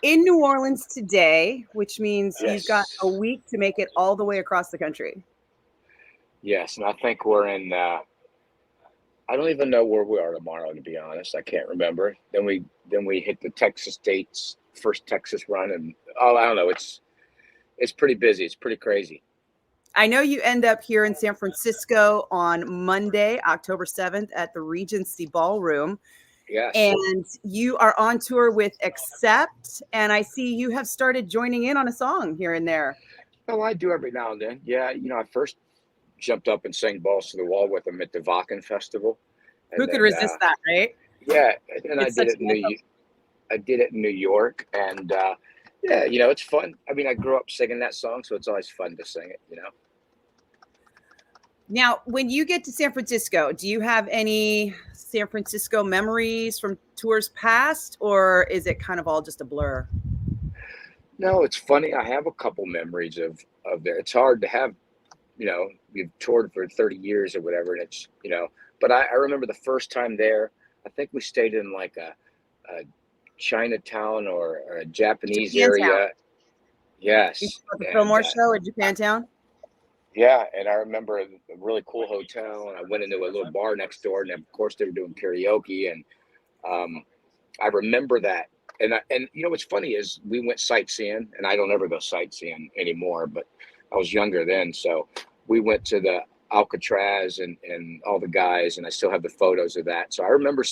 in New Orleans today, which means you've got a Yes. week to make it all the way across the country. Yes. And I think we're in, I don't even know where we are tomorrow, to be honest. I can't remember. Then we hit the Texas states, first Texas run. And oh, I don't know. It's pretty busy. It's pretty crazy. I know you end up here in San Francisco on Monday, October 7th at the Regency Ballroom. Yes. And you are on tour with Accept. And I see you have started joining in on a song here and there. Well, I do every now and then. Yeah. I first jumped up and sang Balls to the Wall with them at the Vakken Festival. Who And could then, resist that, right? yeah. And then It's such an anthem. I did it in New York. And, yeah, it's fun. I mean, I grew up singing that song, so it's always fun to sing it. Now, when you get to San Francisco, do you have any San Francisco memories from tours past, or is it kind of all just a blur? No, it's funny. I have a couple memories of there. It's hard to have, you've toured for 30 years or whatever, and but I remember the first time there. I think we stayed in like a Chinatown or a Japanese Japantown. area. You Yes, saw the and Fillmore show at Japantown? yeah, and I remember a really cool hotel, and I went into a little bar next door, and of course they were doing karaoke, and um, I remember that. And what's funny is we went sightseeing, and I don't ever go sightseeing anymore, but I was younger then, so we went to the Alcatraz and all the guys, and I still have the photos of that. So I remember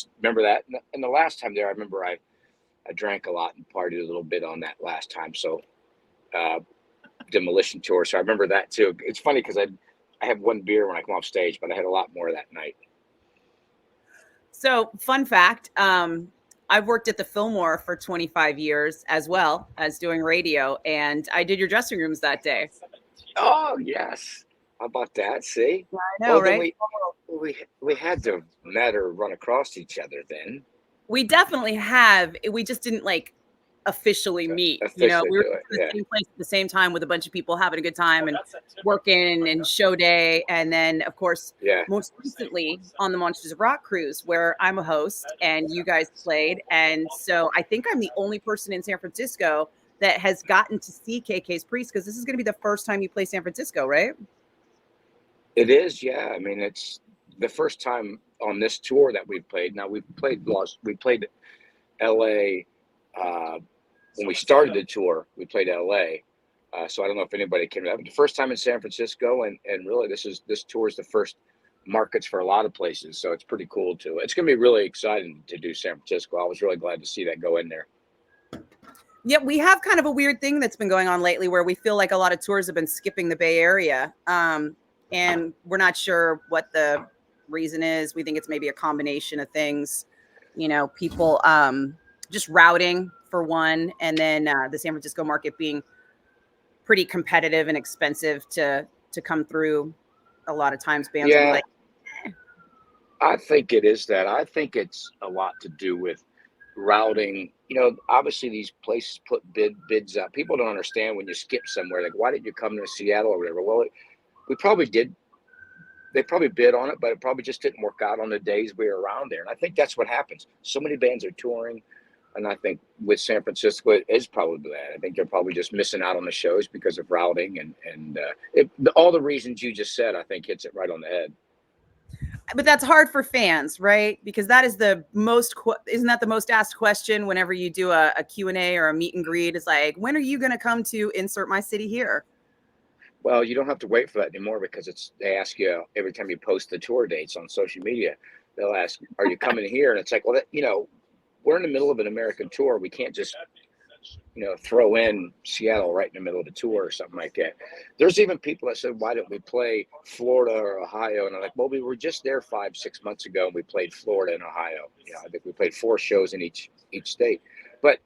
that. And the last time there, I remember I drank a lot and partied a little bit on that last time. So uh, Demolition Tour. So I remember that too. It's funny because I have one beer when I come off stage, but I had a lot more that night. So, fun fact, I've worked at the Fillmore for 25 years as well as doing radio, and I did your dressing rooms that day. Oh yes, how about that? See, I know, well then right? we had to met or run across each other then. We definitely have. We just didn't like officially meet. Officially We were do it. in the Yeah. same place at the same time with a bunch of people having a good time and working and show day. And then, of course, Yeah. most recently on the Monsters of Rock cruise, where I'm a host and you guys played. And so I think I'm the only person in San Francisco that has gotten to see KK's Priest because this is going to be the first time you play San Francisco, right? It is, yeah. I mean, it's the first time on this tour that we've played. Now we played LA when we started the tour. We played LA. So I don't know if anybody came to that, but the first time in San Francisco, and really this tour is the first markets for a lot of places. So it's pretty cool too. It's going to be really exciting to do San Francisco. I was really glad to see that go in there. Yeah, we have kind of a weird thing that's been going on lately where we feel like a lot of tours have been skipping the Bay Area. And we're not sure what the reason is. We think it's maybe a combination of things, people just routing for one, and then the San Francisco market being pretty competitive and expensive to come through. A lot of times bands will be Yeah, like, I think it is that. I think it's a lot to do with routing. Obviously these places put bids up. People don't understand when you skip somewhere. Like, why didn't you come to Seattle or whatever? Well, we probably did. They probably bid on it, but it probably just didn't work out on the days we were around there. And I think that's what happens. So many bands are touring, and I think with San Francisco, it is probably that. I think they're probably just missing out on the shows because of routing and all the reasons you just said. I think hits it right on the head. but that's hard for fans, right? Because that is isn't that the most asked question whenever you do a Q&A or a meet and greet is like, when are you going to come to insert my city here? Well, you don't have to wait for that anymore because they ask you every time you post the tour dates on social media. They'll ask, "Are you coming here?" And it's like, well, we're in the middle of an American tour. We can't just throw in Seattle right in the middle of the tour or something like that. There's even people that said, why don't we play Florida or Ohio? And I'm like, well, we were just there 5-6 months ago and we played Florida and Ohio. I think we played 4 shows in each state. But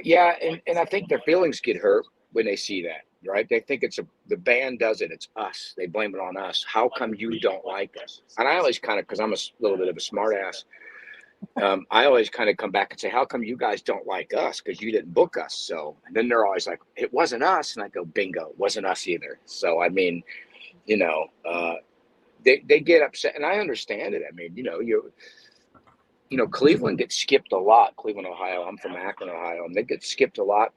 yeah, and I think their feelings get hurt when they see that, right? They think the band does it. It's us. They blame it on us. How come you don't like us? And I always kind of, because I'm a little bit of a smart ass, I always kind of come back and say, how come you guys don't like us? Because you didn't book us. So, and then they're always like, it wasn't us. And I go, bingo, it wasn't us either. So, I mean, they get upset and I understand it. I mean, Cleveland gets skipped a lot. Cleveland, Ohio. I'm from Akron, Ohio, and they get skipped a lot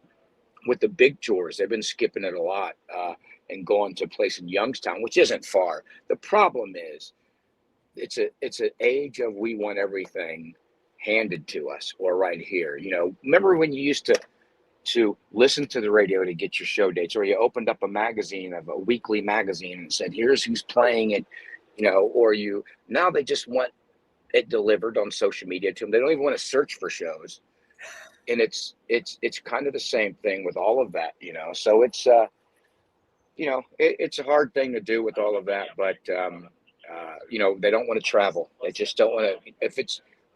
with the big tours. They've been skipping it a lot and going to a place in Youngstown, which isn't far. The problem is it's an age of we want everything handed to us or right here. Remember when you used to listen to the radio to get your show dates, or you opened up a magazine of a weekly magazine and said, here's who's playing it, or now they just want it delivered on social media to them. They don't even want to search for shows. And it's kind of the same thing with all of that, so it's it's a hard thing to do with all of that, but they don't want to travel. They just don't want to.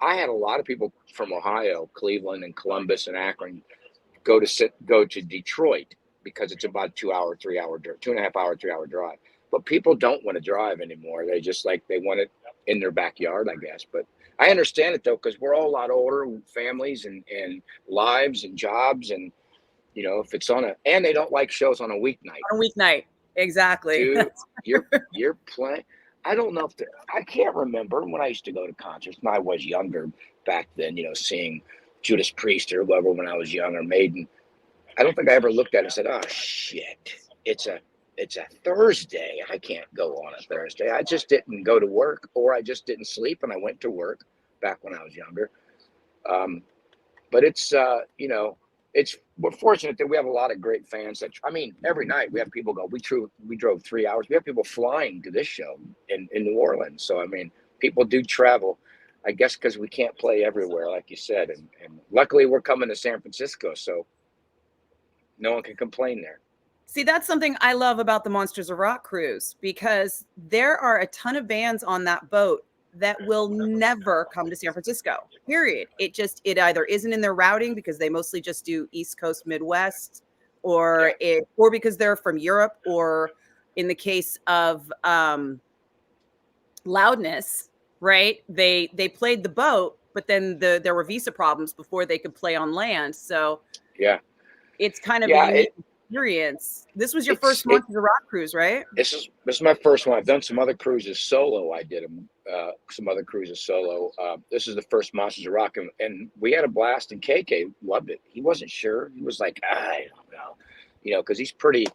I had a lot of people from Ohio, Cleveland and Columbus and Akron go to Detroit because it's about 2 hour, 3 hour, 2.5 hour, 3 hour drive. But people don't want to drive anymore. They just they want it in their backyard, I guess. But I understand it though, because we're all a lot older, families and lives and jobs, and if it's and they don't like shows on a weeknight. On a weeknight, exactly. Dude, you're playing. I don't know I can't remember when I used to go to concerts. And I was younger back then, seeing Judas Priest or whoever when I was young, or Maiden. I don't think I ever looked at it and said, "Oh shit, it's a Thursday. I can't go on a Thursday." I just didn't go to work, or I just didn't sleep, and I went to work back when I was younger. But we're fortunate that we have a lot of great fans. Every night we have people go. We drove 3 hours. We have people flying to this show in New Orleans. So people do travel. I guess because we can't play everywhere, like you said, and luckily we're coming to San Francisco, so no one can complain there. See, that's something I love about the Monsters of Rock cruise, because there are a ton of bands on that boat that will never come to San Francisco, period. It either isn't in their routing because they mostly just do East Coast, Midwest, or because they're from Europe, or in the case of Loudness, right? They played the boat, but then there were visa problems before they could play on land. So yeah, it's kind of a unique experience. This was your first Monsters of Rock cruise, right? This is my first one. I've done some other cruises solo. I did some other cruises solo. This is the first Monsters of Rock, and we had a blast. And KK loved it. He wasn't sure. He was like, I don't know, because he's pretty.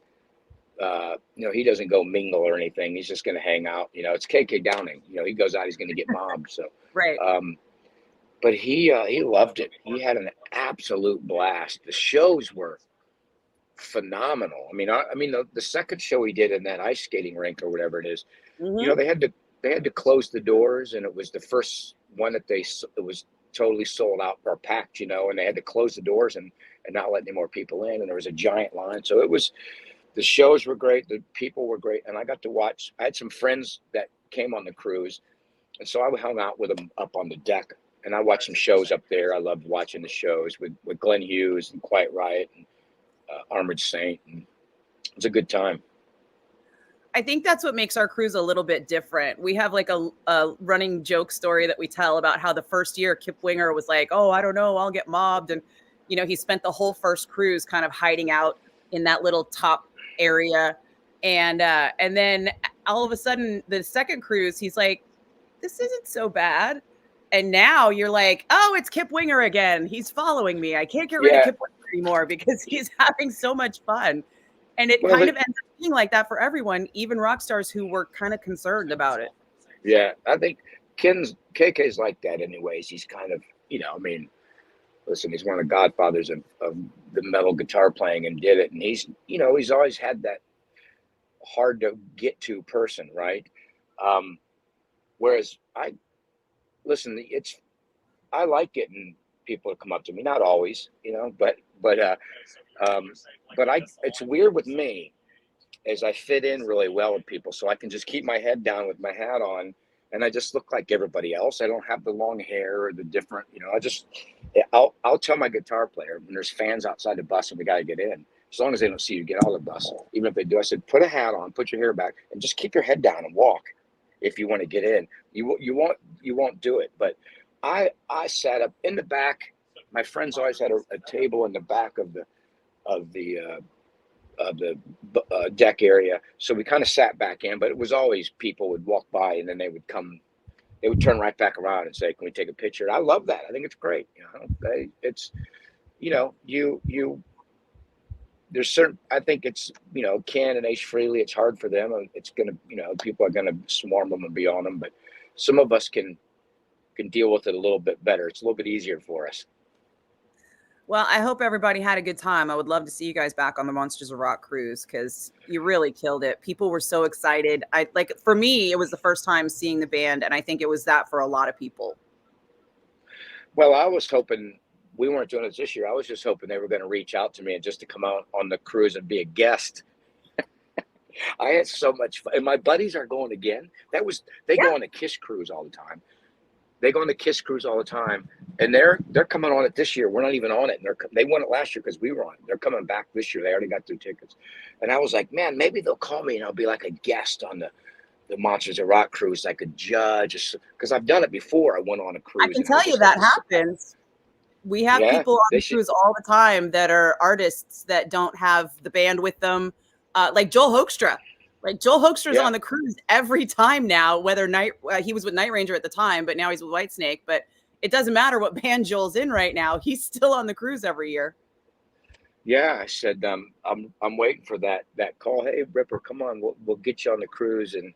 He doesn't go mingle or anything. He's just going to hang out. It's KK Downing. He goes out, he's going to get mobbed. So right. But he loved it. He had an absolute blast. The shows were phenomenal. The second show he did in that ice skating rink or whatever it is, mm-hmm. They had to close the doors, and it was the first one that it was totally sold out or packed, and they had to close the doors and not let any more people in, and there was a giant line. So the shows were great, the people were great, and I got to watch. I had some friends that came on the cruise, and so I hung out with them up on the deck, and I watched some shows up there. I loved watching the shows with Glenn Hughes and Quiet Riot and Armored Saint, and it was a good time. I think that's what makes our cruise a little bit different. We have a running joke story that we tell about how the first year Kip Winger was like, "Oh, I don't know, I'll get mobbed," and he spent the whole first cruise kind of hiding out in that little top area, and then all of a sudden the second cruise he's like, "This isn't so bad," and now you're like, "Oh, it's Kip Winger again. He's following me. I can't get rid of Kip Winger anymore because he's having so much fun." And it kind of ends up being like that for everyone, even rock stars who were kind of concerned about it. Yeah, I think KK's like that anyways. He's kind of, listen, he's one of the godfathers of the metal guitar playing, and did it. And he's always had that hard to get to person, right? Whereas I like getting people to come up to me, not always, but it's weird with me, as I fit in really well with people, so I can just keep my head down with my hat on, and I just look like everybody else. I don't have the long hair or the different, I'll tell my guitar player when there's fans outside the bus and we got to get in, as long as they don't see you get out of the bus, even if they do, I said, put a hat on, put your hair back, and just keep your head down and walk. If you want to get in, you won't do it. But I sat up in the back. My friends always had a table in the back of the deck area, so we kind of sat back in. But it was always people would walk by, and then they would come they would turn right back around and say, "Can we take a picture?" And I love that. I think it's great. It's there's certain. I think it's Ken and Ace Frehley. It's hard for them. It's gonna people are gonna swarm them and be on them, but some of us can deal with it a little bit better. It's a little bit easier for us. Well, I hope everybody had a good time. I would love to see you guys back on the Monsters of Rock cruise because you really killed it. People were so excited. For me, it was the first time seeing the band, and I think it was that for a lot of people. Well, I was hoping we weren't doing it this year. I was just hoping they were going to reach out to me and just to come out on the cruise and be a guest. I had so much fun, and my buddies are going again. They go on a Kiss cruise all the time. They go on the Kiss cruise all the time, and they're coming on it this year. We're not even on it, and they won it last year because we were on it. They're coming back this year. They already got their tickets, and I was like, man, maybe they'll call me and I'll be like a guest on the Monsters of Rock cruise, like a judge, because I've done it before. I went on a cruise. I can tell you that happens. We have people on the cruise all the time that are artists that don't have the band with them, like Joel Hoekstra. Like Joel Hoekstra's on the cruise every time now, whether he was with Night Ranger at the time, but now he's with Whitesnake. But it doesn't matter what band Joel's in right now. He's still on the cruise every year. Yeah, I said, I'm waiting for that call. Hey, Ripper, come on, we'll get you on the cruise. And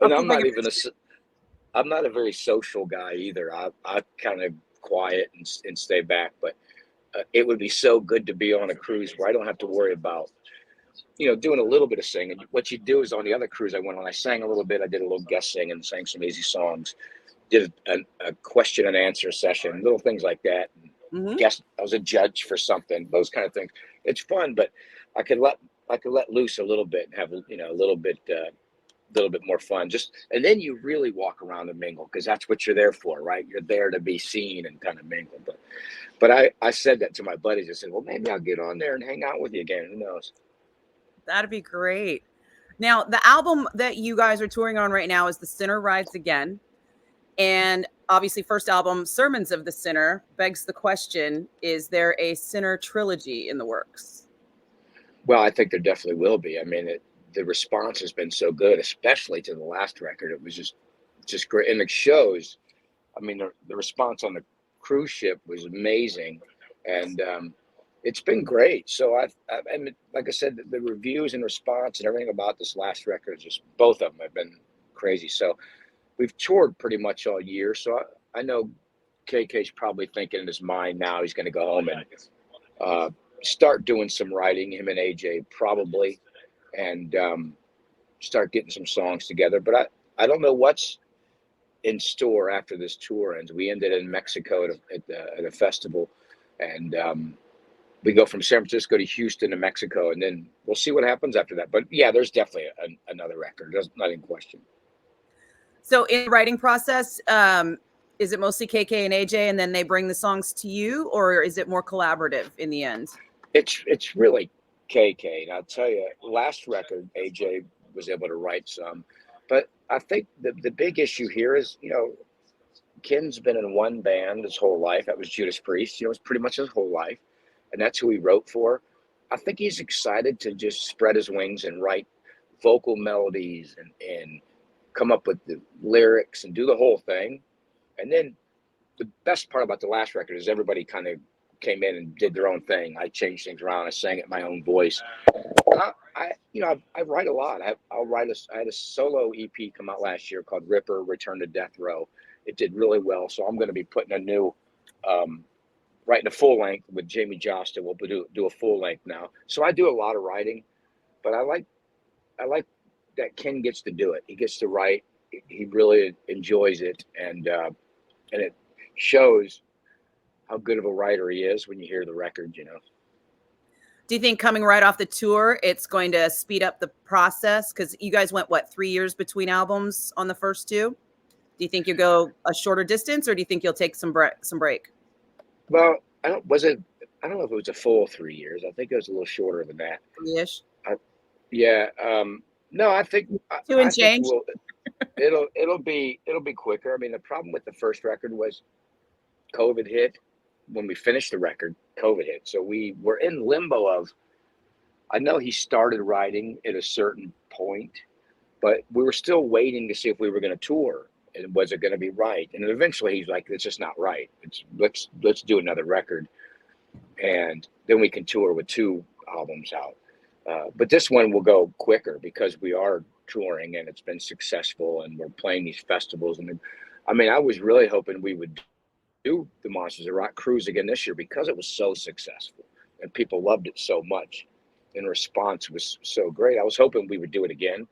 and I'm not a very social guy either. I kind of quiet and stay back. But it would be so good to be on a cruise where I don't have to worry about doing a little bit of singing. What you do is on the other cruise I went on, I sang a little bit. I did a little guest singing and sang some easy songs. Did a question and answer session, little things like that. Mm-hmm. I was a judge for something, those kind of things. It's fun, but I could let loose a little bit and have a little bit more fun. And then you really walk around and mingle because that's what you're there for, right? You're there to be seen and kind of mingle. But I said that to my buddies. I said, well, maybe I'll get on there and hang out with you again. Who knows? That'd be great. Now, the album that you guys are touring on right now is The Sinner Rides Again. And obviously, first album, Sermons of the Sinner, begs the question, is there a Sinner trilogy in the works? Well, I think there definitely will be. I mean, the response has been so good, especially to the last record. It was just great. And it shows, I mean, the response on the cruise ship was amazing. And it's been great. So I mean, like I said, the reviews and response and everything about this last record, just both of them have been crazy. So we've toured pretty much all year. So I know KK's probably thinking in his mind now he's going to go home and start doing some writing, him and AJ probably, and start getting some songs together. But I don't know what's in store after this tour ends. We ended in Mexico at a festival, and we go from San Francisco to Houston to Mexico, and then we'll see what happens after that. But yeah, there's definitely another record. There's not in question. So in the writing process, is it mostly KK and AJ, and then they bring the songs to you, or is it more collaborative in the end? It's really KK. And I'll tell you, last record, AJ was able to write some. But I think the big issue here is, Ken's been in one band his whole life. That was Judas Priest. It's pretty much his whole life. And that's who he wrote for. I think he's excited to just spread his wings and write vocal melodies and come up with the lyrics and do the whole thing. And then the best part about the last record is everybody kind of came in and did their own thing. I changed things around. I sang it in my own voice. I write a lot. I had a solo EP come out last year called Ripper, Return to Death Row. It did really well. So I'm going to be putting a new, writing a full length with Jamie Josta. We'll do a full length now. So I do a lot of writing, but I like that Ken gets to do it. He gets to write. He really enjoys it. And it shows how good of a writer he is when you hear the record, Do you think coming right off the tour, it's going to speed up the process? Because you guys went, 3 years between albums on the first two? Do you think you'll go a shorter distance, or do you think you'll take some break? Well, I don't know if it was a full 3 years. I think it was a little shorter than that. 3-ish? Yeah. No, I think Two and change. It'll be quicker. I mean, the problem with the first record was COVID hit. When we finished the record, COVID hit. So we were in limbo of, I know he started writing at a certain point, but we were still waiting to see if we were going to tour and was it going to be right. And eventually he's like, it's just not right. Let's do another record, and then we can tour with 2 albums out. But this one will go quicker because we are touring and it's been successful and we're playing these festivals. And I mean, I was really hoping we would do the Monsters of Rock cruise again this year because it was so successful and people loved it so much and the response was so great. I was hoping we would do it again.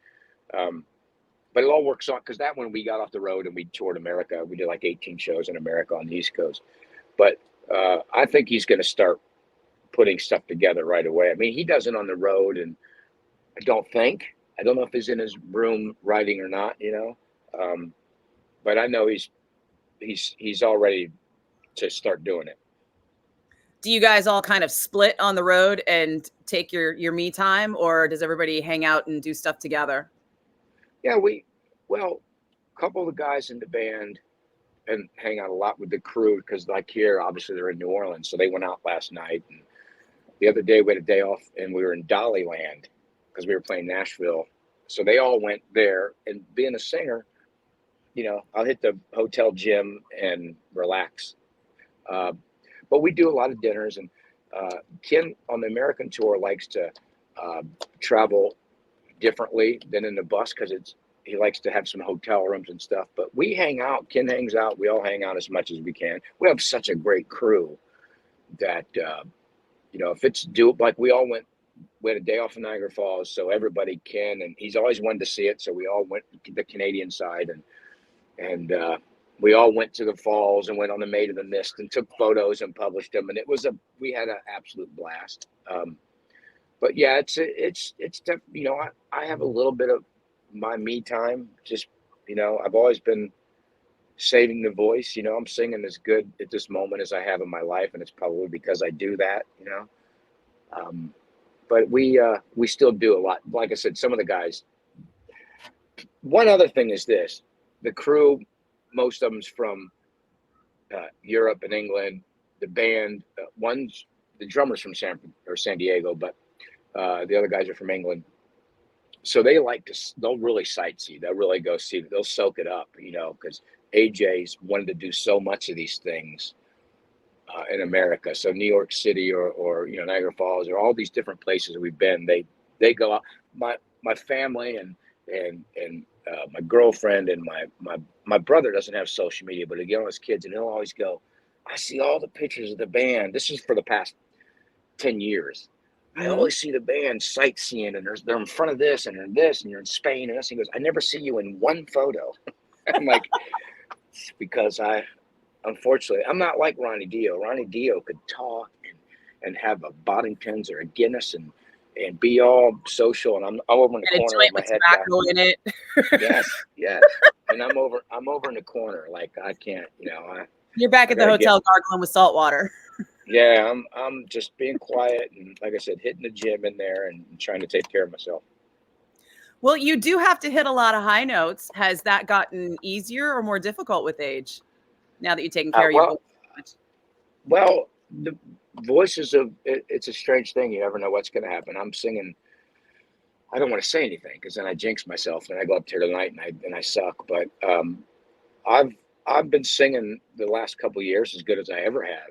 But it all works out because that one we got off the road and we toured America. We did like 18 shows in America on the East Coast. But I think he's going to start putting stuff together right away. I mean, he does it on the road, and I don't know if he's in his room writing or not, but I know he's all ready to start doing it. Do you guys all kind of split on the road and take your me time, or does everybody hang out and do stuff together? Yeah, a couple of the guys in the band and hang out a lot with the crew because like here, obviously they're in New Orleans. So they went out last night, and the other day we had a day off and we were in Dollyland because we were playing Nashville. So they all went there, and being a singer, I'll hit the hotel gym and relax. But we do a lot of dinners, and Ken on the American tour likes to travel differently than in the bus because he likes to have some hotel rooms and stuff. But we hang out. Ken hangs out. We all hang out as much as we can. We have such a great crew that if it's due, like we had a day off in Niagara Falls, so everybody can, and he's always wanted to see it. So we all went to the Canadian side, and we all went to the falls and went on the Maid of the Mist and took photos and published them. And we had an absolute blast. But yeah, it's I have a little bit of my me time. Just, I've always been saving the voice. I'm singing as good at this moment as I have in my life, and it's probably because I do that. But we still do a lot. Like I said, some of the guys. One other thing is this: the crew, most of them's from Europe and England. The band, the drummer's from San Diego, but the other guys are from England. So they'll really sightsee. They'll really go see, they'll soak it up, because AJ's wanted to do so much of these things in America. So New York City or Niagara Falls or all these different places we've been, they go out. My family and my girlfriend and my brother doesn't have social media, but again, his kids, and he'll always go, I see all the pictures of the band. This is for the past 10 years. I always see the band sightseeing, and they're in front of this, and they're this, and you're in Spain, and this. He goes, I never see you in one photo. I'm like, because unfortunately, I'm not like Ronnie Dio. Ronnie Dio could talk and have a Boddington's or a Guinness and be all social, and I'm over in the corner with my head down. In it. Yes. And I'm over in the corner, like I can't, You're back at the hotel gargling with salt water. Yeah, I'm just being quiet and, like I said, hitting the gym in there and trying to take care of myself. Well, you do have to hit a lot of high notes. Has that gotten easier or more difficult with age now that you're taking care of your voice? Well, the voices it's a strange thing. You never know what's going to happen. I'm singing. I don't want to say anything because then I jinx myself and I go up there tonight and I suck. But I've been singing the last couple of years as good as I ever have.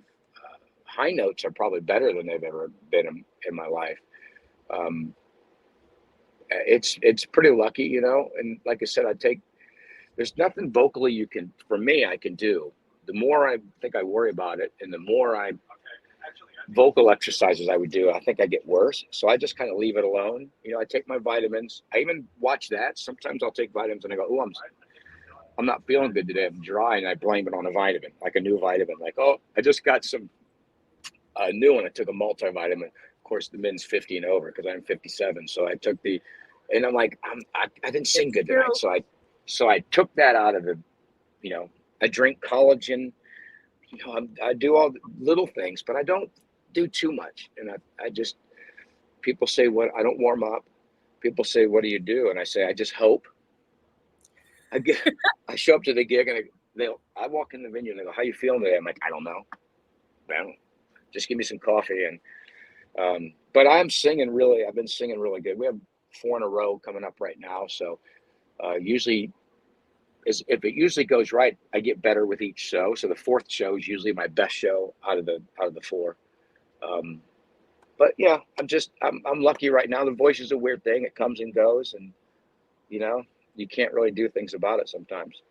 High notes are probably better than they've ever been in my life. It's pretty lucky, and like I said, there's nothing vocally I can do. The more I think I worry about it and the more vocal exercises I would do, I think I get worse. So I just kind of leave it alone. I take my vitamins. I even watch that. Sometimes I'll take vitamins and I go, oh, I'm not feeling good today. I'm dry, and I blame it on a vitamin, like a new vitamin. Like, oh, I just got a new one. I took a multivitamin. Of course, the min's 50 and over because I'm 57. So I took and I'm like, I didn't sing good tonight. So I took that out of it. I drink collagen. I do all the little things, but I don't do too much. And I just, people say, what? I don't warm up. People say, what do you do? And I say, I just hope. I show up to the gig and I walk in the venue and they go, how you feeling today? I'm like, I don't know. Just give me some coffee. And but I've been singing really good. We have 4 in a row coming up right now. So Usually, if it usually goes right, I get better with each show. So the fourth show is usually my best show out of the four. Um, but yeah, I'm lucky right now. The voice is a weird thing; it comes and goes, and you know, you can't really do things about it sometimes.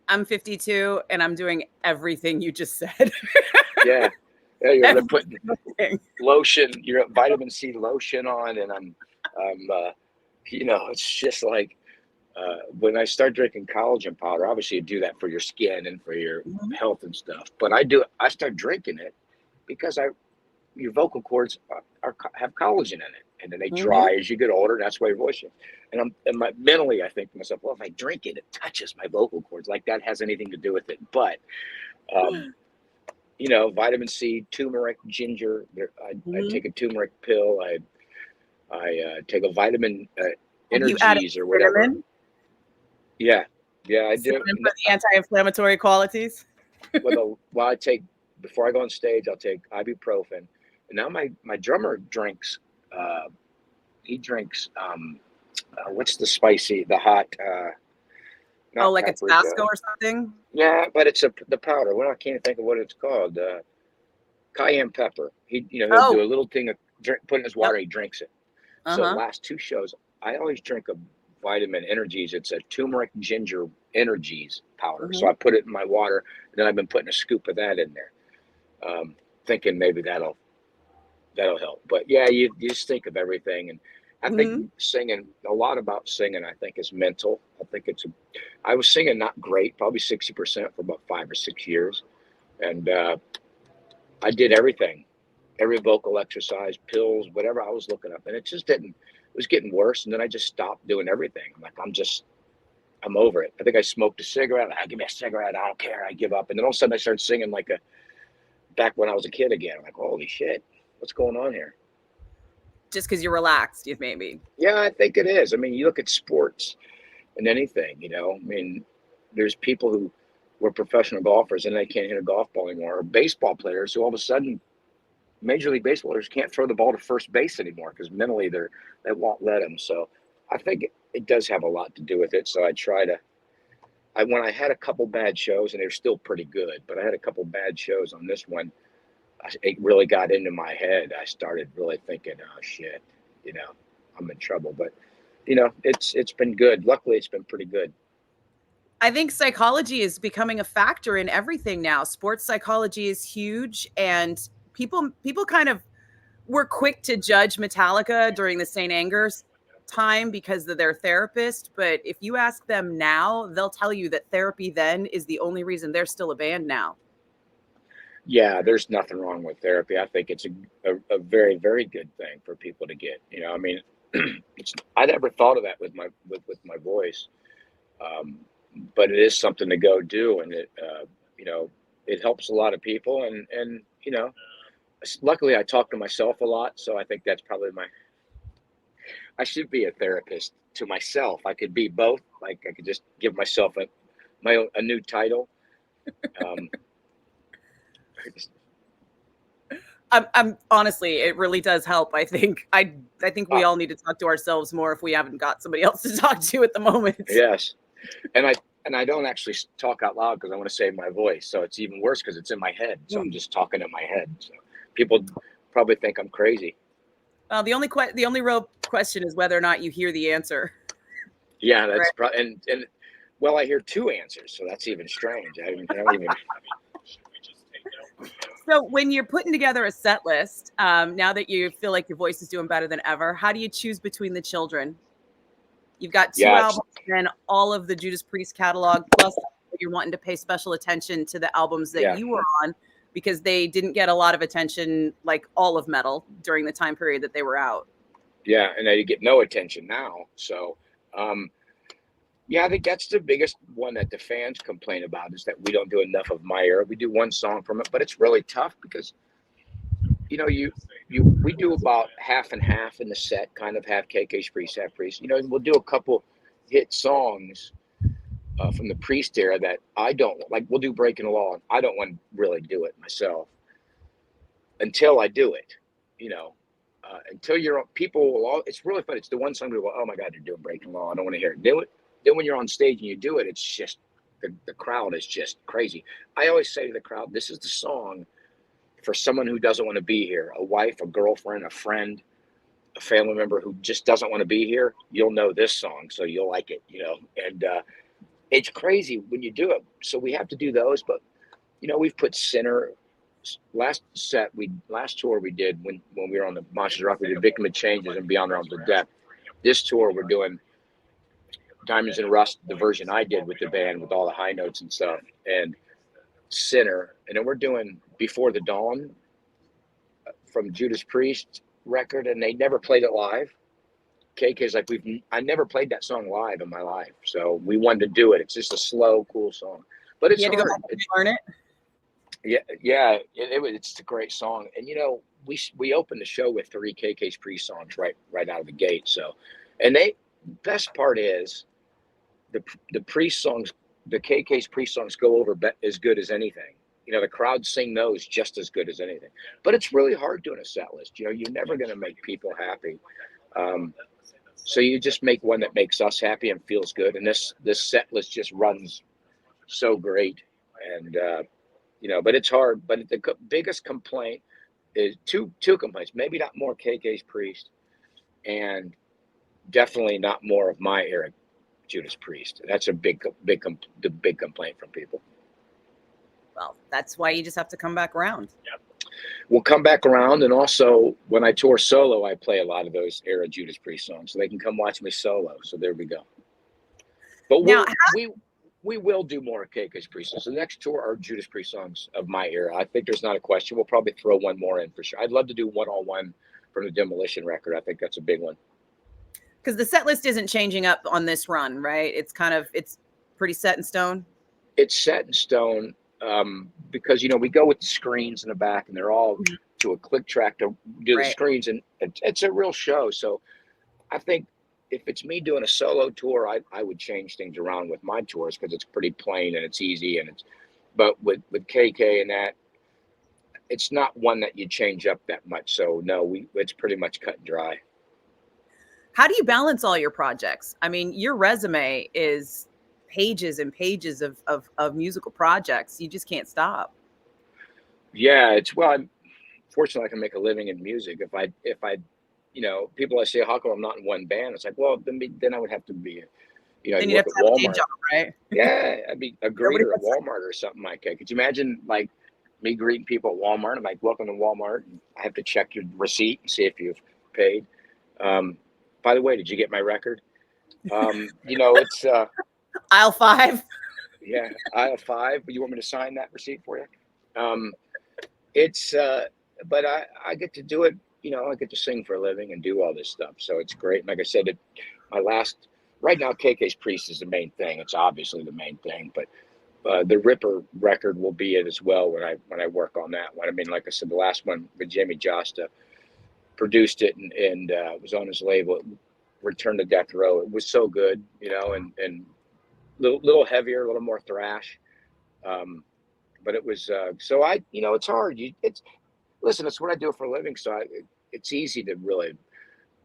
I'm 52 and I'm doing everything you just said. Yeah, yeah, you're Every putting single thing. lotion, you're vitamin C lotion on, and it's just like when I start drinking collagen powder. Obviously, you do that for your skin and for your Mhm. health and stuff. But I start drinking it because your vocal cords have collagen in it, and then they Mhm. dry as you get older. And that's why your voice. Mentally, I think to myself, well, if I drink it, it touches my vocal cords. Like that has anything to do with it. But um, vitamin C, turmeric, ginger. I Mhm. take a turmeric pill. I take a vitamin Have you added energies or whatever. cinnamon? Yeah, yeah, I do. Cinnamon for the anti-inflammatory qualities? Well, I take before I go on stage, I'll take ibuprofen. And now my drummer drinks. Uh, he drinks. What's the hot? Oh, Not like a paprika. Tabasco or something? Yeah, but it's the powder. Well, I can't think of what it's called. Cayenne pepper. He'll Oh, do a little thing of put in his yep. water. He drinks it. So Uh-huh. last two shows, I always drink a vitamin energies. It's a turmeric ginger energies powder. So Mhm. I put it in my water, and then I've been putting a scoop of that in there, thinking maybe that'll help. But yeah, you just think of everything, and I think Mhm. singing a lot about singing. I think is mental. I think I was singing not great, probably 60% for about 5 or 6 years, and I did everything, every vocal exercise, pills, whatever I was looking up, and it just didn't. It was getting worse, and then I just stopped doing everything. I'm like, I'm over it. I think I smoked a cigarette. Give me a cigarette. I don't care. I give up. And then all of a sudden, I started singing like back when I was a kid again. I'm like, holy shit, what's going on here? Just because you're relaxed, you maybe. Yeah, I think it is. I mean, you look at sports and anything. I mean, there's people who were professional golfers and they can't hit a golf ball anymore, or baseball players who all of a sudden Major League Baseball players can't throw the ball to first base anymore because mentally they won't let them. So I think it does have a lot to do with it. So I try to. When I had a couple bad shows and they're still pretty good, but I had a couple bad shows on this one. It really got into my head. I started really thinking, oh shit, you know, I'm in trouble. But it's been good. Luckily, it's been pretty good. I think psychology is becoming a factor in everything now. Sports psychology is huge, and people kind of were quick to judge Metallica during the St. Anger's time because of their therapist. But if you ask them now, they'll tell you that therapy then is the only reason they're still a band now. Yeah, there's nothing wrong with therapy. I think it's a very, very good thing for people to get. I mean, I never thought of that with my voice, um, but it is something to go do, and you know, it helps a lot of people. And luckily, I talk to myself a lot, so I think that's probably I should be a therapist to myself. I could be both. Like I could just give myself a new title. Um, I'm honestly, it really does help. I think we uh, all need to talk to ourselves more if we haven't got somebody else to talk to at the moment. yes, and I don't actually talk out loud because I want to save my voice. So it's even worse because it's in my head. So I'm just talking in my head. So people probably think I'm crazy. Well, the only real question is whether or not you hear the answer. Yeah, that's Right. probably and well, I hear two answers, so that's even strange. I don't even. So when you're putting together a set list, now that you feel like your voice is doing better than ever, how do you choose between the children? You've got two Yeah, albums and all of the Judas Priest catalog, plus you're wanting to pay special attention to the albums that yeah, you were on because they didn't get a lot of attention, like all of metal, during the time period that they were out. yeah, and they get no attention now. So, um, yeah, I think that's the biggest one that the fans complain about is that we don't do enough of My Era. We do one song from it, but it's really tough because we do about half and half in the set, kind of half KK's Priest, half Priest. We'll do a couple hit songs from the Priest era that I don't like. We'll do Breaking the Law, and I don't want to really do it myself until I do it. You know, until you're people will all. It's really fun. It's the one song people go, oh my god, they're doing Breaking Law. I don't want to hear it. Do it. Then when you're on stage and you do it, it's just the crowd is just crazy. I always say to the crowd, this is the song for someone who doesn't want to be here, a wife, a girlfriend, a friend, a family member who just doesn't want to be here. You'll know this song, so you'll like it, and it's crazy when you do it. So we have to do those, but we've put Sinner. Last tour we did when we were on the Monsters Rock, we did Victim of Changes and Beyond the Realms of Death. This tour we're doing Diamonds and Rust, the version I did with the band with all the high notes and stuff, and Sinner, and then we're doing Before the Dawn from Judas Priest record, and they never played it live. KK's like, I never played that song live in my life, so we wanted to do it. It's just a slow, cool song, but it's you had to hard. go back and learn it. Yeah, it's a great song, and we opened the show with 3 KK's Priest songs right out of the gate. So, and best part is the Priest songs, the KK's Priest songs go over as good as anything. The crowd sing those just as good as anything. But it's really hard doing a set list. You're never going to make people happy. So you just make one that makes us happy and feels good. And this set list just runs so great. And but it's hard. But the biggest complaint is two complaints. Maybe not more KK's Priest, and definitely not more of my era Judas Priest. That's a big complaint from people. Well, that's why you just have to come back around. We'll come back around, and also when I tour solo, I play a lot of those era Judas Priest songs, so they can come watch me solo. So there we go. But we will do more KK's Priest songs. The next tour are Judas Priest songs of my era. I think there's not a question. We'll probably throw one more in for sure. I'd love to do One-on-One from the Demolition record. I think that's a big one. Because the set list isn't changing up on this run, right? It's pretty set in stone. It's set in stone. Because we go with the screens in the back, and they're all to a click track to do the screens, and it's a real show. So I think if it's me doing a solo tour, I would change things around with my tours because it's pretty plain and it's easy, but with KK and that, it's not one that you change up that much. So no, it's pretty much cut and dry. How do you balance all your projects? I mean, your resume is pages and pages of musical projects. You just can't stop. Yeah, fortunately I can make a living in music. If I people I say, how come I'm not in one band? It's like, well, then I would have to be, then you'd have to have a day job, right? Yeah, I'd be a greeter at Walmart or something like that. Could you imagine like me greeting people at Walmart? I'm like, welcome to Walmart. And I have to check your receipt and see if you've paid. By the way, did you get my record? It's aisle 5. Yeah, aisle 5. You want me to sign that receipt for you? But I get to do it. I get to sing for a living and do all this stuff. So it's great. And like I said, right now, KK's Priest is the main thing. It's obviously the main thing, but the Ripper record will be it as well when I work on that one. I mean, like I said, the last one with Jimmy Josta produced it and was on his label, Return to Death Row. It was so good, and little heavier, a little more thrash. But it was so it's hard. Listen, it's what I do for a living, so it's easy to really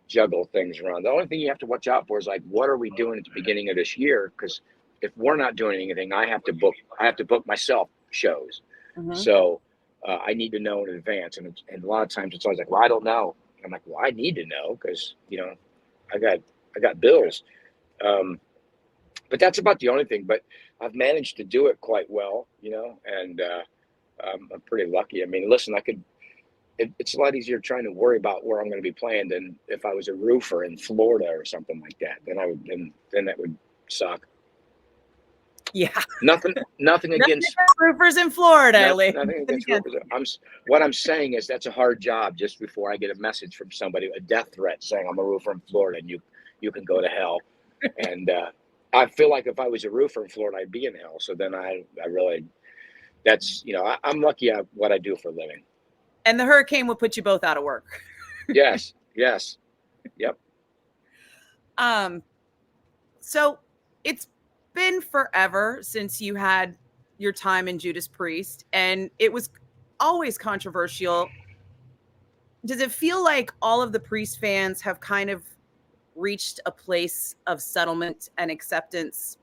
juggle things around. The only thing you have to watch out for is like, what are we doing at the beginning of this year? Because if we're not doing anything, I have to book myself shows. Mm-hmm. So I need to know in advance, and a lot of times it's always like, well, I don't know. And I'm like, well, I need to know because I got bills. But that's about the only thing. But I've managed to do it quite well, and I'm pretty lucky. I mean, listen, it's a lot easier trying to worry about where I'm going to be playing than if I was a roofer in Florida or something like that. Then that would suck. Yeah. Nothing against roofers in Florida. Nothing against roofers. What I'm saying is that's a hard job. Just before I get a message from somebody, a death threat saying I'm a roofer in Florida and you can go to hell. And I feel like if I was a roofer in Florida, I'd be in hell. So then I really, that's, I'm lucky at what I do for a living. And the hurricane would put you both out of work. Yes. Yep. So it's been forever since you had your time in Judas Priest, and it was always controversial. does it feel like all of the Priest fans have kind of reached a place of settlement and acceptance?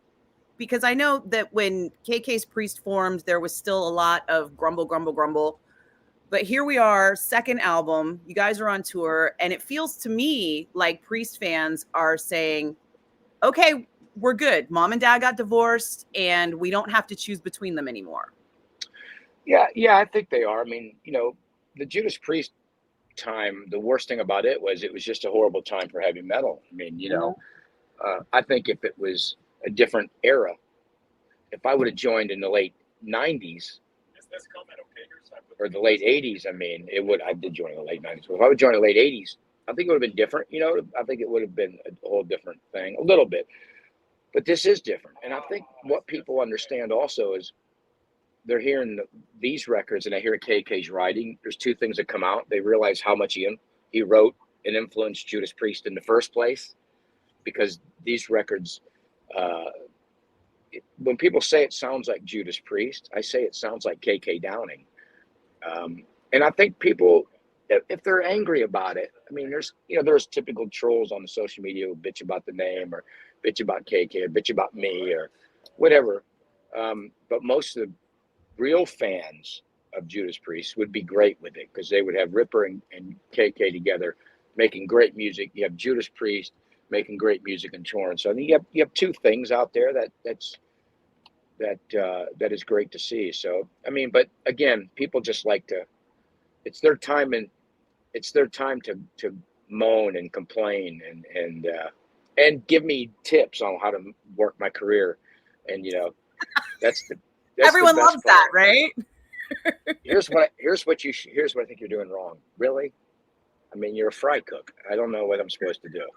Because I know that when KK's Priest formed, there was still a lot of grumble, grumble, grumble. But here we are, second album. You guys are on tour, and it feels to me like Priest fans are saying, okay, we're good. Mom and dad got divorced, and we don't have to choose between them anymore. Yeah, I think they are. I mean, the Judas Priest time, the worst thing about it was just a horrible time for heavy metal. I mean, I think if it was a different era, if I would have joined in the late 90s or the late 80s, I mean, I did join in the late 90s. But if I would join in the late 80s, I think it would have been different. I think it would have been a whole different thing, a little bit. But this is different. And I think what people understand also is they're hearing these records and they hear KK's writing. There's two things that come out. They realize how much he wrote and influenced Judas Priest in the first place, because these records, when people say it sounds like Judas Priest, I say it sounds like KK Downing. And I think people, if they're angry about it, I mean, there's typical trolls on the social media who bitch about the name or bitch about KK or bitch about me or whatever. But most of the real fans of Judas Priest would be great with it, because they would have Ripper and KK together making great music. You have Judas Priest making great music and touring. So I think you have two things out there that is great to see. So I mean, but again, people just like to. It's their time to moan and complain and give me tips on how to work my career, and that's Everyone loves part. that, right? Here's what I think you're doing wrong. Really? I mean, you're a fry cook. I don't know what I'm supposed to do.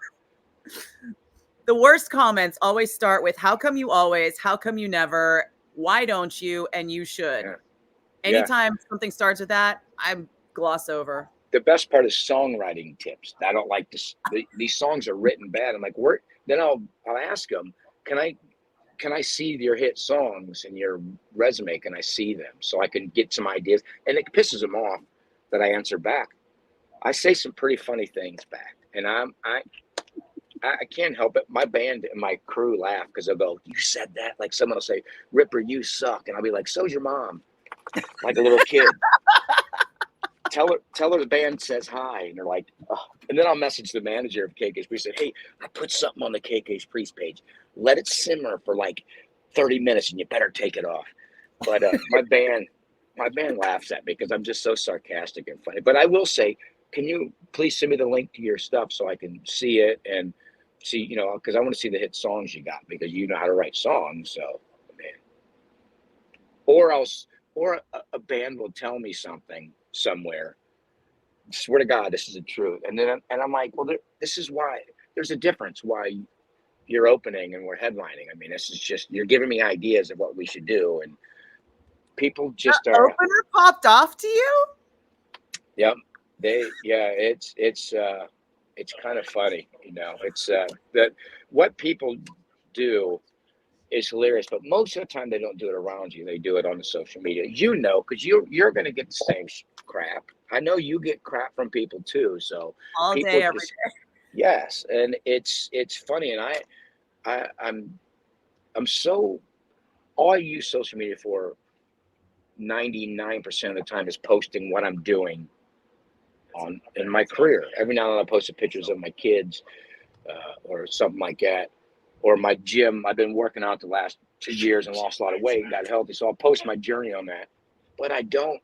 The worst comments always start with, how come you always, how come you never, why don't you, and you should. Yeah. Anytime something starts with that, I gloss over. The best part is songwriting tips. I don't like this. These songs are written bad. I'm like, where? Then I'll ask them, can I see your hit songs in your resume? Can I see them so I can get some ideas? And it pisses them off that I answer back. I say some pretty funny things back, and I can't help it. My band and my crew laugh because they'll go, "You said that?" Like someone will say, "Ripper, you suck," and I'll be like, "So's your mom," like a little kid. Tell her the band says hi, and they're like, oh. And then I'll message the manager of KK's Priest, say, "Hey, I put something on the KK's Priest page. Let it simmer for like 30 minutes, and you better take it off." But my band laughs at me because I'm just so sarcastic and funny. But I will say, can you please send me the link to your stuff so I can see it and see, because I want to see the hit songs you got, because you know how to write songs. So, man. Or a band will tell me something somewhere. Swear to God, this is the truth. And I'm like, well, this is why there's a difference why you're opening and we're headlining. I mean, this is just, you're giving me ideas of what we should do, and people just the are. Opener popped off to you? Yep. It's kind of funny, it's that what people do is hilarious, but most of the time they don't do it around you. They do it on the social media, because you're going to get the same crap. I know you get crap from people too. So all people day, every day. Yes. And it's funny. And I'm so, all I use social media for 99% of the time is posting what I'm doing in my career. Every now and then I posted pictures of my kids or something like that, or my gym. I've been working out the last 2 years and lost a lot of weight and got healthy, so I'll post my journey on that. But I don't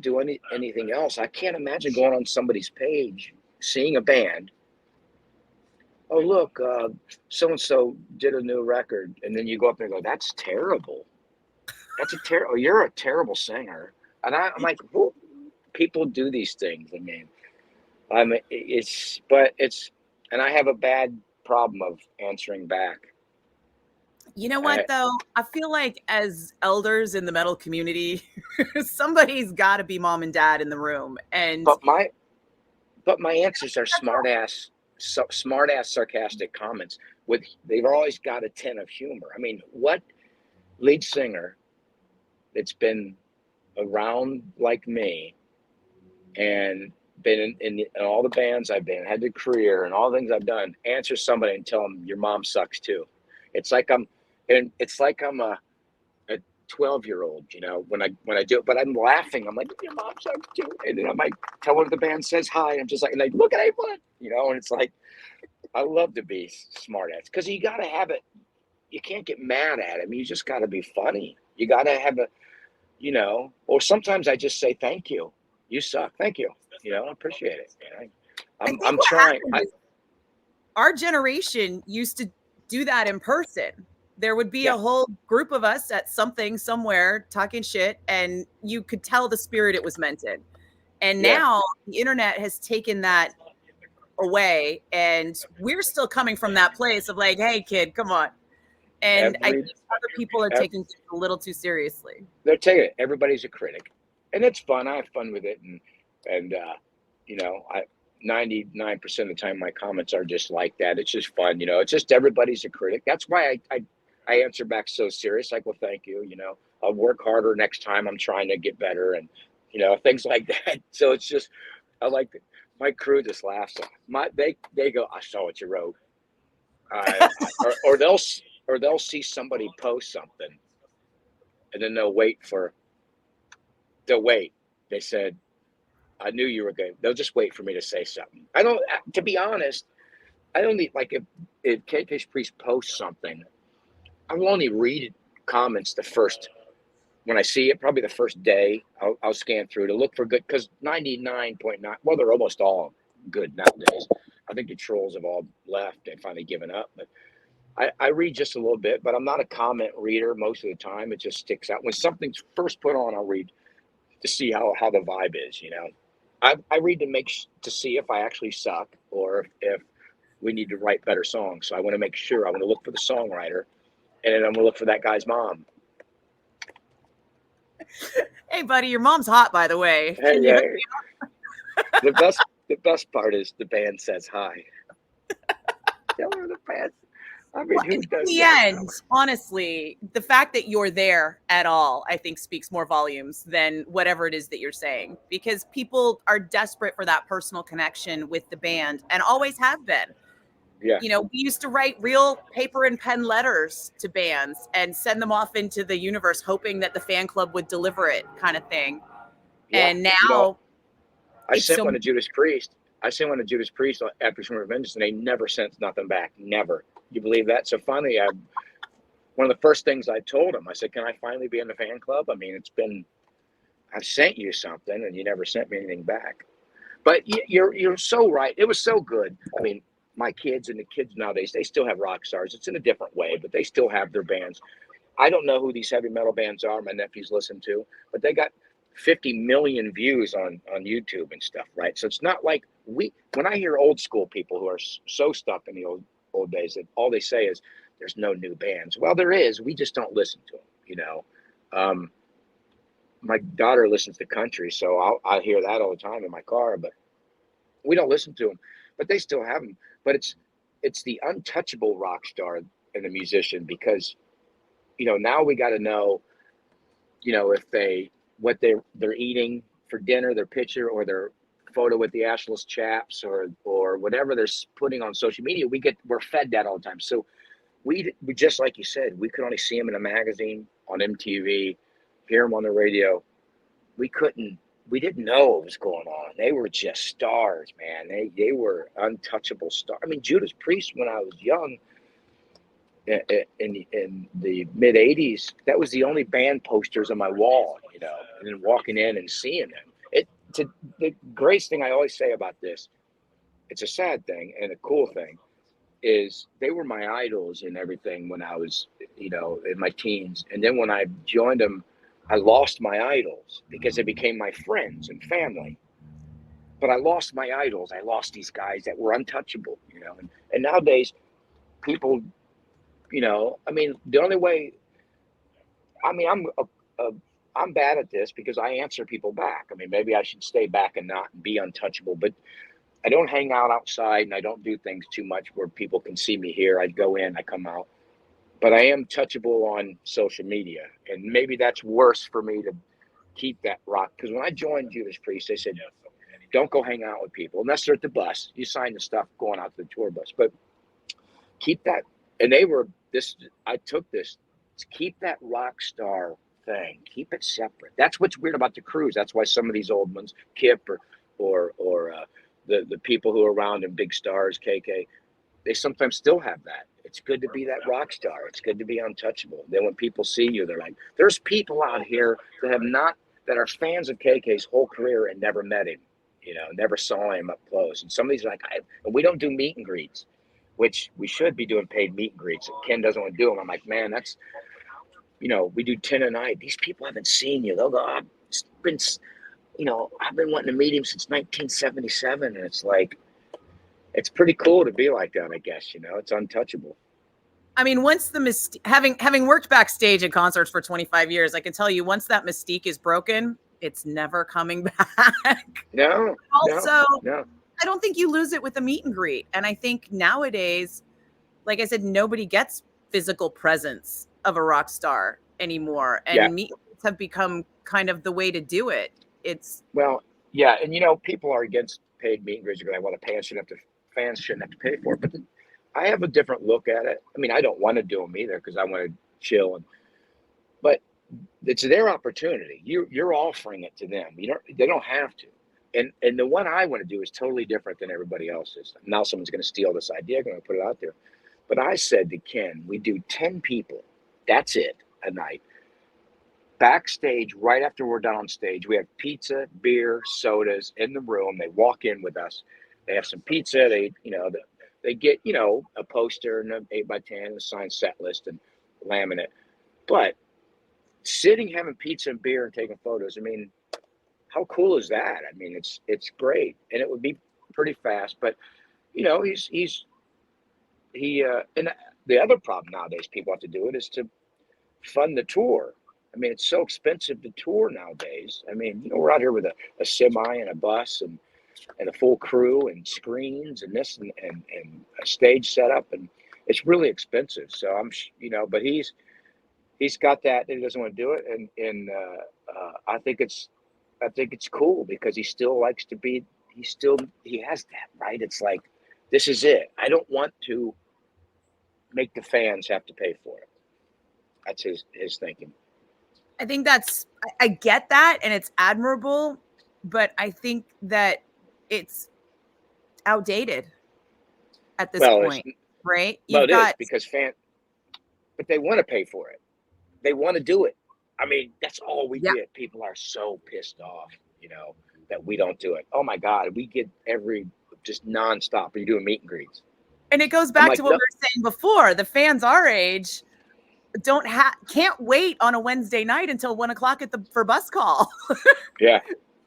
do anything else. I can't imagine going on somebody's page, seeing a band. Oh, look, so and so did a new record, and then you go up there and go, "That's terrible. You're a terrible singer." And I'm like, well, people do these things. I mean, and I have a bad problem of answering back. You know what, though? I feel like as elders in the metal community, somebody's got to be mom and dad in the room. But my answers are smart ass, sarcastic comments. They've always got a tin of humor. I mean, what lead singer that's been around like me and been in all the bands I've been, had the career and all the things I've done, answer somebody and tell them your mom sucks too. It's like I'm a 12-year-old, you know, when I do it, but I'm laughing. I'm like, your mom sucks too. And then I might tell one of the band says hi. I'm just like, and they look at everyone, you know, and it's like, I love to be smart ass because you got to have it. You can't get mad at him. You just got to be funny. You got to have a, you know, or sometimes I just say, thank you. You suck. Thank you. You know, I appreciate it. You know? I think I'm what trying. happened is our generation used to do that in person. There would be Yeah. a whole group of us at something somewhere talking shit, and you could tell the spirit it was meant in. And Yeah. now the internet has taken that away, and we're still coming from that place of like, hey, kid, come on. And I Every, think other people are taking it a little too seriously. they're taking it. Everybody's a critic, and it's fun. I have fun with it, and you know, 99% of the time my comments are just like that. It's just fun, you know. It's just everybody's a critic. That's why I answer back so serious, like, well, thank you. You know, I'll work harder next time. I'm trying to get better, and you know, things like that. So it's just I like it. My crew just laughs. They go, I saw what you wrote, or they'll see somebody post something, and then they'll wait. They said, I knew you were good. They'll just wait for me to say something. I don't, to be honest, I don't need, like, if KK Priest posts something, I will only read comments when I see it, probably the first day. I'll scan through to look for good, because 99.9, well, they're almost all good nowadays. I think the trolls have all left and finally given up. But I read just a little bit, but I'm not a comment reader most of the time. It just sticks out. When something's first put on, I'll read to see how the vibe is, you know. I read to see if I actually suck or if we need to write better songs. So I want to make sure. I want to look for the songwriter, and then I'm going to look for that guy's mom. Hey, buddy, your mom's hot, by the way. Hey, Can you hook hey. me The best part is the band says hi. Tell her the band. I mean, Well, who in does the that? end, honestly, the fact that you're there at all, I think speaks more volumes than whatever it is that you're saying, because people are desperate for that personal connection with the band and always have been. Yeah. You know, we used to write real paper and pen letters to bands and send them off into the universe, hoping that the fan club would deliver it, kind of thing. Yeah. And You know, now I it's sent so one to Judas Priest. After some revenge, and they never sent nothing back. Never. You believe that? So finally, one of the first things I told him, I said, "Can I finally be in the fan club? I mean, I've sent you something, and you never sent me anything back." But you're so right. It was so good. I mean, my kids and the kids nowadays, they still have rock stars. It's in a different way, but they still have their bands. I don't know who these heavy metal bands are. My nephews listen to, but they got 50 million views on YouTube and stuff, right? So it's not like when I hear old school people who are so stuck in the old days that all they say is there's no new bands. Well, there is. We just don't listen to them, you know. My daughter listens to country, so I hear that all the time in my car, but we don't listen to them. But they still have them. But it's the untouchable rock star and the musician, because you know, now we got to know, you know, what they're eating for dinner, their picture or their photo with the ashless chaps or whatever they're putting on social media. We're fed that all the time. So we just like you said, we could only see them in a magazine, on MTV, hear them on the radio. We didn't know what was going on. They were just stars, man. They were untouchable stars. I mean, Judas Priest, when I was young, in the mid 80s, that was the only band posters on my wall, you know, and then walking in and seeing them. The greatest thing I always say about this, it's a sad thing and a cool thing, is they were my idols and everything when I was, you know, in my teens. And then when I joined them, I lost my idols because they became my friends and family. But I lost my idols. I lost these guys that were untouchable, you know. And nowadays, people, you know, I mean, the only way, I mean, I'm bad at this because I answer people back. I mean, maybe I should stay back and not be untouchable, but I don't hang out outside and I don't do things too much where people can see me here. I go in, I come out, but I am touchable on social media. And maybe that's worse for me to keep that rock. Because when I joined Judas Priest, they said, Don't go hang out with people unless they're at the bus. You sign the stuff going out to the tour bus, but keep that. And they were this. I took this. Keep that rock star thing. Keep it separate. That's what's weird about the cruise. That's why some of these old ones, Kip or the people who are around in big stars, KK, they sometimes still have that. It's good to be that rock star. It's good to be untouchable. Then when people see you, they're like, there's people out here that are fans of KK's whole career and never met him, never saw him up close. And some of these are like, and we don't do meet and greets, which we should be doing paid meet and greets. Ken doesn't want to do them. I'm like, man, that's, we do 10 a night. These people haven't seen you. They'll go, it's been, I've been wanting to meet him since 1977. And it's like, it's pretty cool to be like that, I guess, it's untouchable. I mean, once the having worked backstage at concerts for 25 years, I can tell you once that mystique is broken, it's never coming back. No. Also, no. I don't think you lose it with a meet and greet. And I think nowadays, like I said, nobody gets physical presence of a rock star anymore. And meet and greets have become kind of the way to do it. Well, yeah. And, people are against paid meet and greets. You're going, fans shouldn't have to pay for it. But I have a different look at it. I mean, I don't want to do them either because I want to chill. But it's their opportunity. You're offering it to them. They don't have to. And the one I want to do is totally different than everybody else's. Now someone's going to steal this idea. I'm going to put it out there. But I said to Ken, we do 10 people. That's it, a night. Backstage, right after we're done on stage, we have pizza, beer, sodas in the room. They walk in with us. They have some pizza. They get, a poster and an 8x10 and a signed set list and laminate. But sitting, having pizza and beer and taking photos, I mean, how cool is that? I mean, it's great. And it would be pretty fast. But, and the other problem nowadays people have to do it is to fund the tour. I mean, it's so expensive to tour nowadays. I mean, we're out here with a semi and a bus and a full crew and screens and this and a stage setup, and it's really expensive. So but he's got that. He doesn't want to do it, and I think it's cool because he still likes to be. He has that, right. It's like, this is it. I don't want to make the fans have to pay for it. That's his thinking. I think I get that, and it's admirable, but I think that it's outdated at this point, right? It is because but they want to pay for it. They want to do it. I mean, that's all we get. People are so pissed off, that we don't do it. Oh my God, we get just nonstop. Are you doing meet and greets? And it goes back to what we were saying before. The fans our age can't wait on a Wednesday night until 1:00 for bus call. Yeah.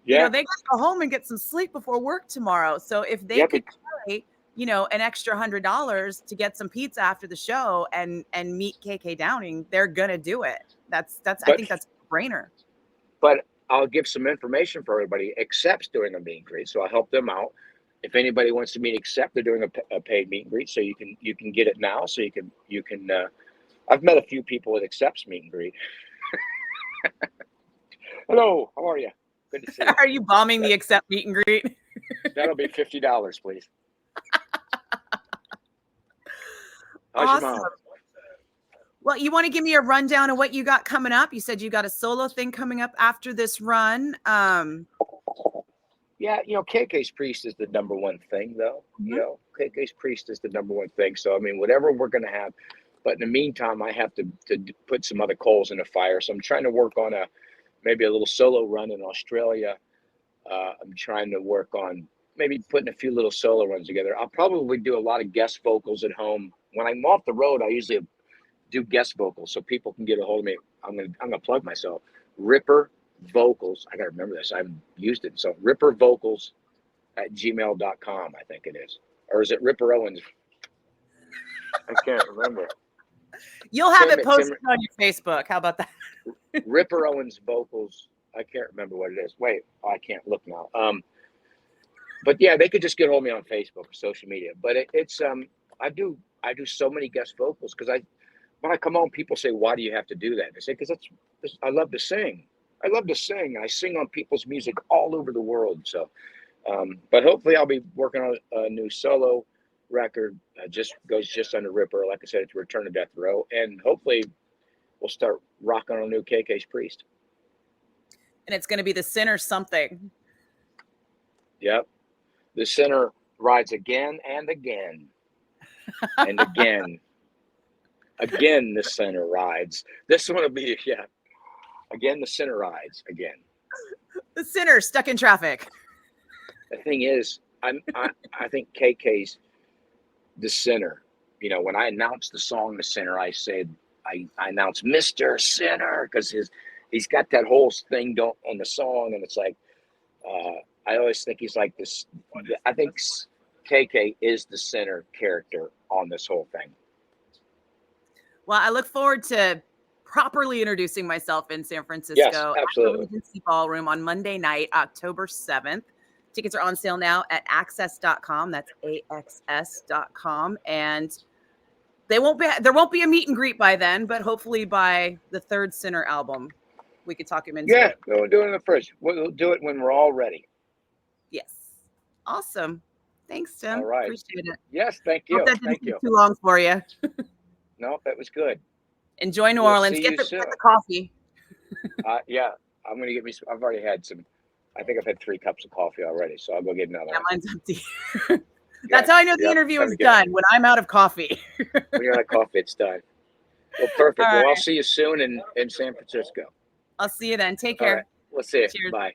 They got to go home and get some sleep before work tomorrow. So if they could pay, an extra $100 to get some pizza after the show and meet KK Downing, they're gonna do it. I think that's a brainer. But I'll give some information for everybody. Accept's doing a meet and greet, so I'll help them out. If anybody wants to meet Accept, they're doing a paid meet and greet, so you can get it now. So you can. I've met a few people at Accept's meet and greet. Hello, how are you? Good to see you. Are you bombing the Accept meet and greet? That'll be $50, please. Awesome. Well, you want to give me a rundown of what you got coming up? You said you got a solo thing coming up after this run. Yeah, KK's Priest is the number one thing, though. Mm-hmm. KK's Priest is the number one thing. So, I mean, whatever we're going to have. But in the meantime, I have to put some other coals in the fire. So I'm trying to work on maybe a little solo run in Australia. I'm trying to work on maybe putting a few little solo runs together. I'll probably do a lot of guest vocals at home. When I'm off the road, I usually do guest vocals so people can get a hold of me. I'm gonna plug myself. Ripper Vocals. I gotta remember this. I haven't used it. So rippervocals@gmail.com, I think it is. Or is it Ripper Owens? I can't remember. You'll have it posted on your Facebook. How about that? Ripper Owens Vocals. I can't remember what it is. Wait, I can't look now. But yeah, they could just get hold of me on Facebook or social media. But it's I do so many guest vocals because when I come home, people say, "Why do you have to do that?" I say, "Because I love to sing. I love to sing. I sing on people's music all over the world." So But hopefully I'll be working on a new solo record. Just goes just under Ripper. Like I said, it's Return to Death Row. And hopefully we'll start rocking on a new KK's Priest. And it's going to be the Sinner something. Yep. The Sinner rides again and again. And again. Again, the Sinner rides. This one will be, yeah. Again, the Sinner rides again. The Sinner stuck in traffic. The thing is, I think KK's the Sinner. You know, when I announced the song "The Sinner," I said I announced Mr. Sinner because he's got that whole thing on the song, and it's like I always think he's like this. I think KK is the Sinner character on this whole thing. Well, I look forward to properly introducing myself in San Francisco. Yes, absolutely. At the Regency Ballroom on Monday night, October 7th. Tickets are on sale now at axs.com. That's AXS.com. And there won't be a meet and greet by then, but hopefully by the third Sinner album, we could talk him into it. Yeah, we'll do it in the first. We'll do it when we're all ready. Yes. Awesome. Thanks, Tim. All right. Appreciate it. Yes, thank you. Hope that Thank didn't you. take too long for you. No, that was good. Enjoy New We'll Orleans. see Get you the soon. coffee. Yeah, I'm gonna get me. I've already had some. I think I've had 3 cups of coffee already, so I'll go get another Yeah, one. mine's empty. That's how I know the interview time is to get done, when I'm out of coffee. When you're out of coffee, it's done. Well, perfect. All Well, I'll right. see you soon in San Francisco. I'll see you then. Take All care. right. We'll see you. Cheers. Bye.